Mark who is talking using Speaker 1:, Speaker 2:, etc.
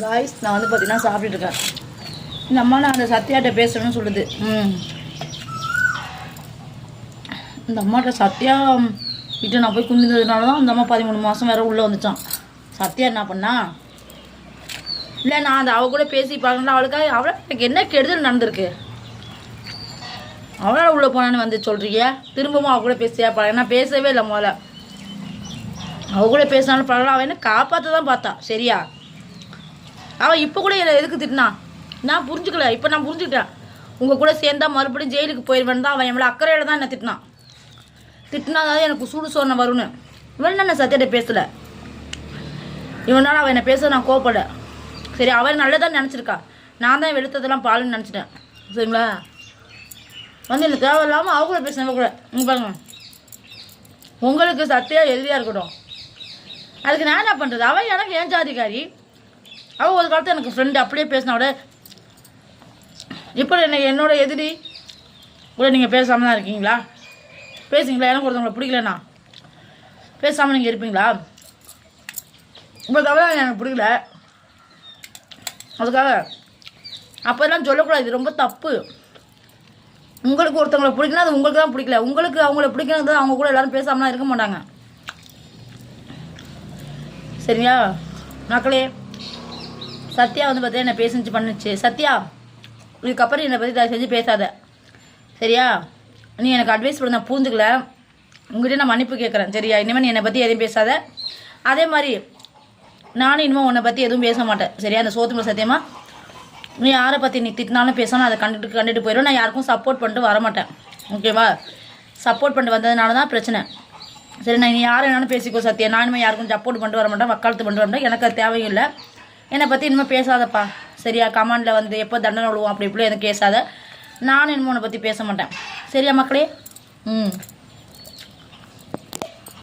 Speaker 1: Guys நான் வந்து பார்த்தீங்கன்னா சாப்பிட்டுட்டு இருக்கேன். இந்த அம்மா நான் அந்த சத்யாட்ட பேசணும்னு சொல்லுது. இந்த அம்மாட்ட சத்யா கிட்ட நான் போய் குந்தினதுனால தான் அந்த அம்மா 13 மாதம் வேறு உள்ளே வந்துச்சான். சத்யா என்ன பண்ணா, இல்லை நான் அந்த அவள் கூட பேசி பார்க்கணும் அவளுக்காக எனக்கு என்ன கெடுதல் நடந்திருக்கு, அவளால் உள்ளே போனான்னு வந்து சொல்கிறீங்க. திரும்பவும் அவள் கூட பேசியா பழக. நான் பேசவே இல்லை முதல்ல. அவள் கூட பேசினாலும் பழகலாம். அவள் என்ன காப்பாற்ற தான் பார்த்தா. சரியா, அவள் இப்போ கூட என்னை எதுக்கு திட்டினா நான் புரிஞ்சுக்கல. இப்போ நான் புரிஞ்சுக்கிட்டேன். உங்கள் கூட சேர்ந்தா மறுபடியும் ஜெயிலுக்கு போயிடுவேன் தான் அவன் எவ்வளோ அக்கறையில் தான் என்னை திட்டினாதான் எனக்கு சூடு சோர்ணை வரும்னு. இவன் நான் சத்தியிட்ட பேசலை. இவனால் அவன் என்னை பேச நான் கோவப்பட. சரி, அவன் நல்லதான் நினச்சிருக்கா. நான் தான் வெளுத்ததெல்லாம் பாலுன்னு நினச்சிட்டேன். சரிங்களா, வந்து எனக்கு தேவையில்லாமல் அவ கூட பேசினவ கூட பாருங்க. உங்களுக்கு சத்தியா எழுதியாக இருக்கட்டும். அதுக்கு நான் என்ன பண்ணுறது? அவன் எனக்கு ஏன் ஜாதிக்காரி. அவள் ஒரு காலத்தில் எனக்கு ஃப்ரெண்டு. அப்படியே பேசினோட இப்போ என்னோட எதிரி கூட நீங்கள் பேசாமல் தான் இருக்கீங்களா? பேசுங்களா? எனக்கு ஒருத்தவங்களை பிடிக்கலண்ணா பேசாமல் நீங்கள் இருப்பீங்களா? இப்போ தவிர எனக்கு பிடிக்கல, அதுக்காக அப்போதெல்லாம் சொல்லக்கூடாது. இது ரொம்ப தப்பு. உங்களுக்கு ஒருத்தவங்களை பிடிக்கணும், அது உங்களுக்கு தான் பிடிக்கல. உங்களுக்கு அவங்கள பிடிக்கணும், அவங்க கூட எல்லோரும் பேசாமலாம் இருக்க மாட்டாங்க. சரியா மக்களே? சத்யா வந்து பார்த்தீங்கன்னா என்னை பேசிச்சு பண்ணுச்சு. சத்யா, இதுக்கப்புறம் என்னை பற்றி தயவு செஞ்சு பேசாத. சரியா, நீ எனக்கு அட்வைஸ் பண்ண நான் புரிஞ்சுக்கல. உங்கள்கிட்ட நான் மன்னிப்பு கேட்குறேன். சரியா, இனிமேல் நீ என்னை பற்றி எதுவும் பேசாத. அதே மாதிரி நானும் இனிமேல் உன்னை பற்றி எதுவும் பேச மாட்டேன். சரியா, அந்த சோத்துக்குள்ள சத்தியமா நீ யாரை பற்றி நீ திட்டினாலும் பேசணும், அதை கண்டுட்டு போயிடும். நான் யாருக்கும் சப்போர்ட் பண்ணிட்டு வரமாட்டேன். ஓகேவா? சப்போர்ட் பண்ணிட்டு வந்ததுனால தான் பிரச்சனை. சரி, நான் நீ யாரை வேணாலும் பேசிக்கோ சத்யா. நான் இனிமேல் யாருக்கும் சப்போர்ட் பண்ணிட்டு வர மாட்டேன், வக்காலத்து பண்ணிட்டு வரமாட்டேன். எனக்கு அது தேவையில்லை. என்னை பற்றி இனிமேல் பேசாதப்பா. சரியா, கமாண்டில் வந்து எப்போ தண்டனை விழுவோம் அப்படி இப்படி எனக்கு பேசாத. நானும் இனிமேல் உன்னை பற்றி பேச மாட்டேன். சரியா மக்களே?